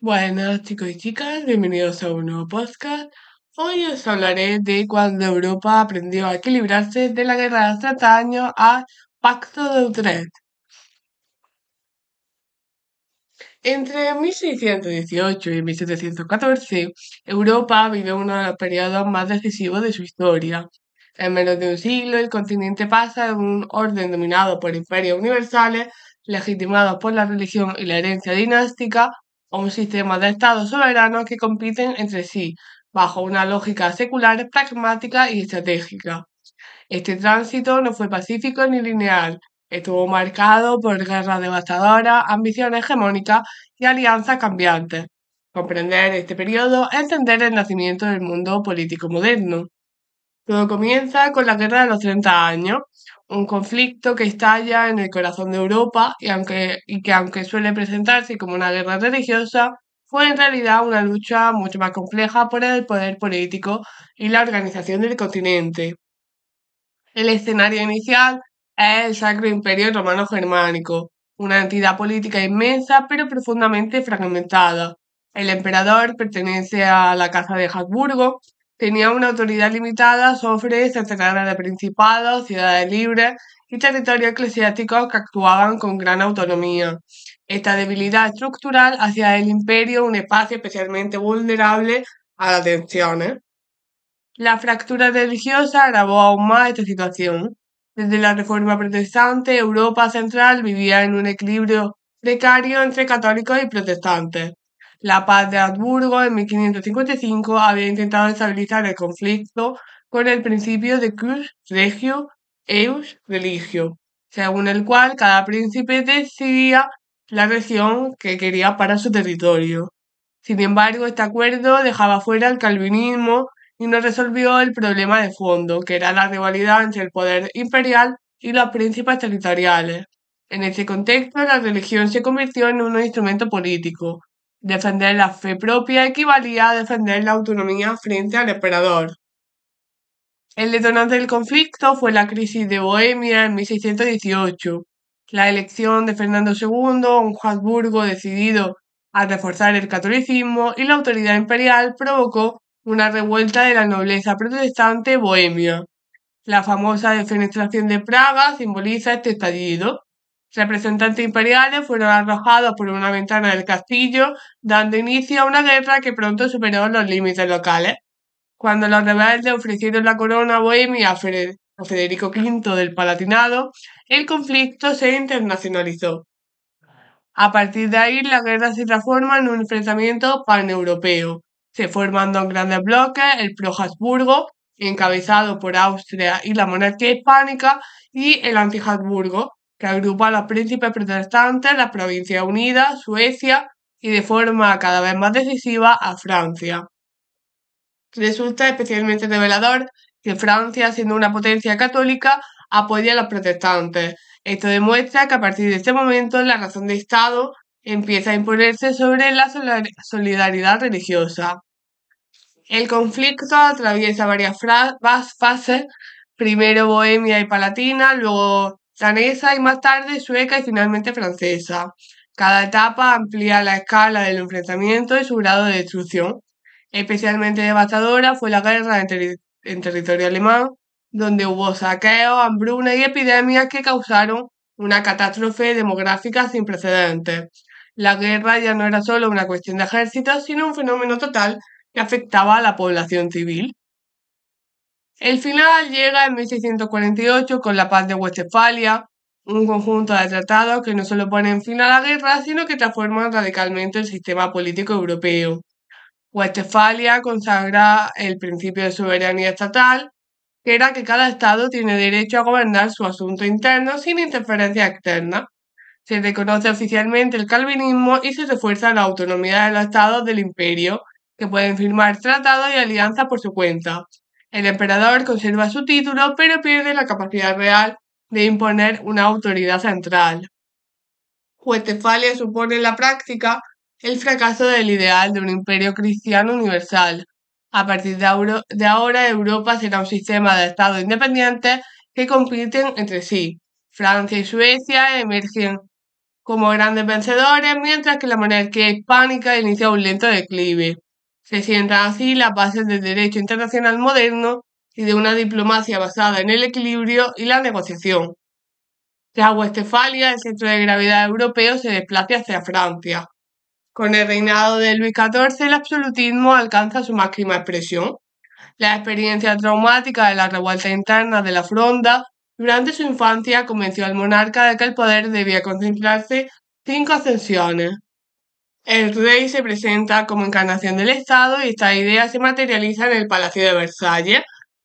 Buenas chicos y chicas, bienvenidos a un nuevo podcast. Hoy os hablaré de cuando Europa aprendió a equilibrarse de la guerra de los 30 años a Pacto de Utrecht. Entre 1618 y 1714, Europa vivió uno de los periodos más decisivos de su historia. En menos de un siglo, el continente pasa de un orden dominado por imperios universales, legitimados por la religión y la herencia dinástica, a un sistema de estados soberanos que compiten entre sí, bajo una lógica secular, pragmática y estratégica. Este tránsito no fue pacífico ni lineal, estuvo marcado por guerras devastadoras, ambiciones hegemónicas y alianzas cambiantes. Comprender este periodo es entender el nacimiento del mundo político moderno. Todo comienza con la Guerra de los 30 años, un conflicto que estalla en el corazón de Europa y que aunque suele presentarse como una guerra religiosa, fue en realidad una lucha mucho más compleja por el poder político y la organización del continente. El escenario inicial es el Sacro Imperio Romano Germánico, una entidad política inmensa pero profundamente fragmentada. El emperador pertenece a la Casa de Habsburgo, tenía una autoridad limitada sobre centenares de principados, ciudades libres y territorios eclesiásticos que actuaban con gran autonomía. Esta debilidad estructural hacía del imperio un espacio especialmente vulnerable a las tensiones. La fractura religiosa agravó aún más esta situación. Desde la Reforma Protestante, Europa Central vivía en un equilibrio precario entre católicos y protestantes. La paz de Habsburgo en 1555 había intentado estabilizar el conflicto con el principio de Cus Regio Eus Religio, según el cual cada príncipe decidía la región que quería para su territorio. Sin embargo, este acuerdo dejaba fuera el calvinismo y no resolvió el problema de fondo, que era la rivalidad entre el poder imperial y los príncipes territoriales. En ese contexto, la religión se convirtió en un instrumento político. Defender la fe propia equivalía a defender la autonomía frente al emperador. El detonante del conflicto fue la crisis de Bohemia en 1618. La elección de Fernando II, un Habsburgo decidido a reforzar el catolicismo y la autoridad imperial, provocó una revuelta de la nobleza protestante bohemia. La famosa defenestración de Praga simboliza este estallido. Representantes imperiales fueron arrojados por una ventana del castillo, dando inicio a una guerra que pronto superó los límites locales. Cuando los rebeldes ofrecieron la corona a Bohemia a Federico V del Palatinado, el conflicto se internacionalizó. A partir de ahí, la guerra se transforma en un enfrentamiento paneuropeo. Se forman dos grandes bloques, el pro-Habsburgo, encabezado por Austria y la monarquía hispánica, y el anti-Habsburgo, que agrupa a los príncipes protestantes, las Provincias Unidas, Suecia y de forma cada vez más decisiva a Francia. Resulta especialmente revelador que Francia, siendo una potencia católica, apoya a los protestantes. Esto demuestra que a partir de este momento la razón de Estado empieza a imponerse sobre la solidaridad religiosa. El conflicto atraviesa varias fases, primero Bohemia y Palatina, luego danesa y más tarde sueca y finalmente francesa. Cada etapa amplía la escala del enfrentamiento y su grado de destrucción. Especialmente devastadora fue la guerra en territorio alemán, donde hubo saqueos, hambrunas y epidemias que causaron una catástrofe demográfica sin precedentes. La guerra ya no era solo una cuestión de ejércitos, sino un fenómeno total que afectaba a la población civil. El final llega en 1648 con la Paz de Westfalia, un conjunto de tratados que no solo ponen fin a la guerra, sino que transforman radicalmente el sistema político europeo. Westfalia consagra el principio de soberanía estatal, que era que cada estado tiene derecho a gobernar su asunto interno sin interferencia externa. Se reconoce oficialmente el calvinismo y se refuerza la autonomía de los estados del imperio, que pueden firmar tratados y alianzas por su cuenta. El emperador conserva su título, pero pierde la capacidad real de imponer una autoridad central. Westfalia supone en la práctica el fracaso del ideal de un imperio cristiano universal. A partir de ahora, Europa será un sistema de estados independientes que compiten entre sí. Francia y Suecia emergen como grandes vencedores, mientras que la monarquía hispánica inicia un lento declive. Se sientan así las bases del derecho internacional moderno y de una diplomacia basada en el equilibrio y la negociación. Tras Westfalia, el centro de gravedad europeo se desplaza hacia Francia. Con el reinado de Luis XIV, el absolutismo alcanza su máxima expresión. La experiencia traumática de la revuelta interna de la Fronda durante su infancia convenció al monarca de que el poder debía concentrarse en 5 ascensiones. El rey se presenta como encarnación del Estado y esta idea se materializa en el Palacio de Versalles,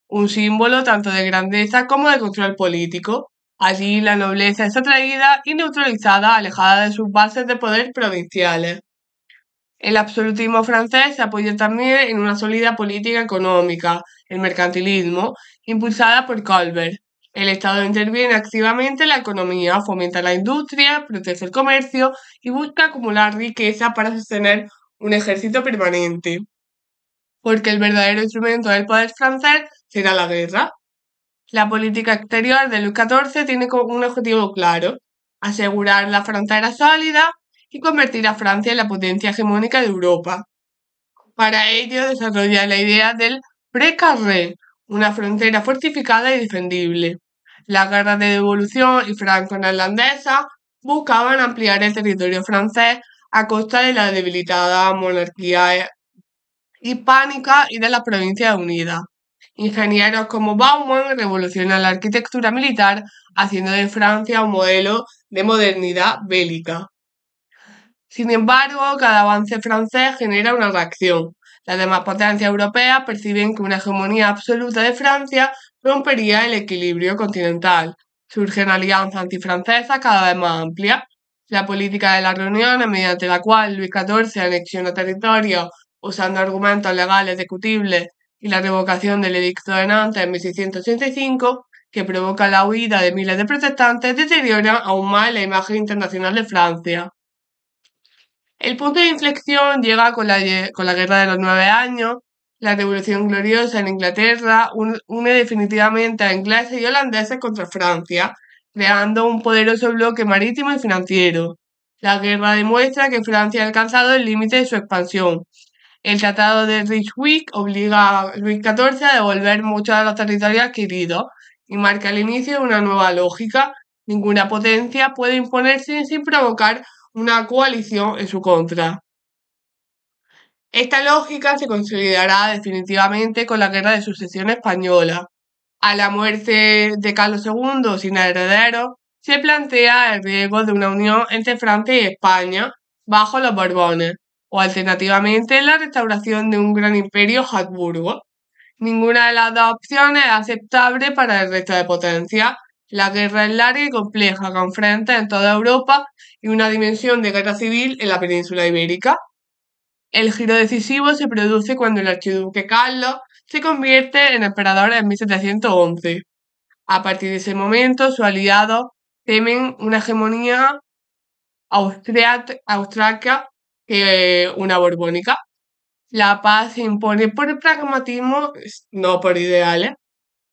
un símbolo tanto de grandeza como de control político. Allí la nobleza es atraída y neutralizada, alejada de sus bases de poder provinciales. El absolutismo francés se apoya también en una sólida política económica, el mercantilismo, impulsada por Colbert. El Estado interviene activamente en la economía, fomenta la industria, protege el comercio y busca acumular riqueza para sostener un ejército permanente. Porque el verdadero instrumento del poder francés será la guerra. La política exterior de Luis XIV tiene como un objetivo claro: asegurar la frontera sólida y convertir a Francia en la potencia hegemónica de Europa. Para ello desarrolla la idea del pré-carré, una frontera fortificada y defendible. Las guerras de devolución y franco-neerlandesa buscaban ampliar el territorio francés a costa de la debilitada monarquía hispánica y de las Provincias Unidas. Ingenieros como Baumann revolucionan la arquitectura militar, haciendo de Francia un modelo de modernidad bélica. Sin embargo, cada avance francés genera una reacción. Las demás potencias europeas perciben que una hegemonía absoluta de Francia rompería el equilibrio continental. Surgen alianzas antifrancesas cada vez más amplias. La política de las reuniones, mediante la cual Luis XIV anexiona territorios usando argumentos legales discutibles, y la revocación del Edicto de Nantes en 1685, que provoca la huida de miles de protestantes, deterioran aún más la imagen internacional de Francia. El punto de inflexión llega con la Guerra de los 9 Años. La Revolución Gloriosa en Inglaterra une definitivamente a ingleses y holandeses contra Francia, creando un poderoso bloque marítimo y financiero. La guerra demuestra que Francia ha alcanzado el límite de su expansión. El Tratado de Ryswick obliga a Luis XIV a devolver muchos de los territorios adquiridos y marca el inicio de una nueva lógica. Ninguna potencia puede imponerse sin provocar una coalición en su contra. Esta lógica se consolidará definitivamente con la Guerra de Sucesión Española. A la muerte de Carlos II sin heredero, se plantea el riesgo de una unión entre Francia y España bajo los Borbones, o alternativamente la restauración de un gran imperio Habsburgo. Ninguna de las dos opciones es aceptable para el resto de potencias. La guerra es larga y compleja, con frentes en toda Europa y una dimensión de guerra civil en la península ibérica. El giro decisivo se produce cuando el archiduque Carlos se convierte en emperador en 1711. A partir de ese momento, sus aliados temen una hegemonía austriaca que una borbónica. La paz se impone por el pragmatismo, no por ideales.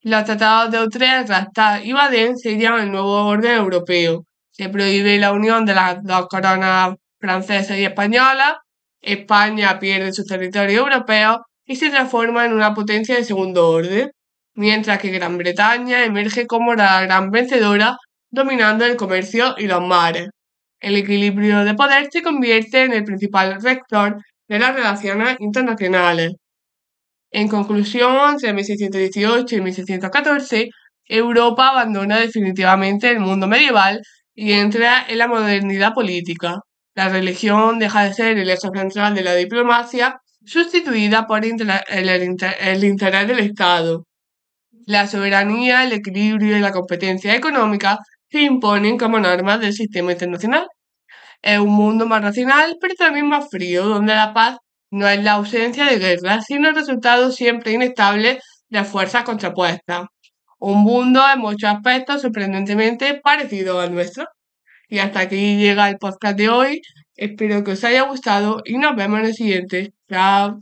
Los tratados de Utrecht, Rastatt y Baden sellan el nuevo orden europeo. Se prohíbe la unión de las dos coronas francesa y española. España pierde su territorio europeo y se transforma en una potencia de segundo orden, mientras que Gran Bretaña emerge como la gran vencedora, dominando el comercio y los mares. El equilibrio de poder se convierte en el principal rector de las relaciones internacionales. En conclusión, entre 1618 y 1614, Europa abandona definitivamente el mundo medieval y entra en la modernidad política. La religión deja de ser el eje central de la diplomacia, sustituida por el interés del Estado. La soberanía, el equilibrio y la competencia económica se imponen como normas del sistema internacional. Es un mundo más racional, pero también más frío, donde la paz no es la ausencia de guerra, sino el resultado siempre inestable de fuerzas contrapuestas. Un mundo en muchos aspectos sorprendentemente parecido al nuestro. Y hasta aquí llega el podcast de hoy. Espero que os haya gustado y nos vemos en el siguiente. Chao.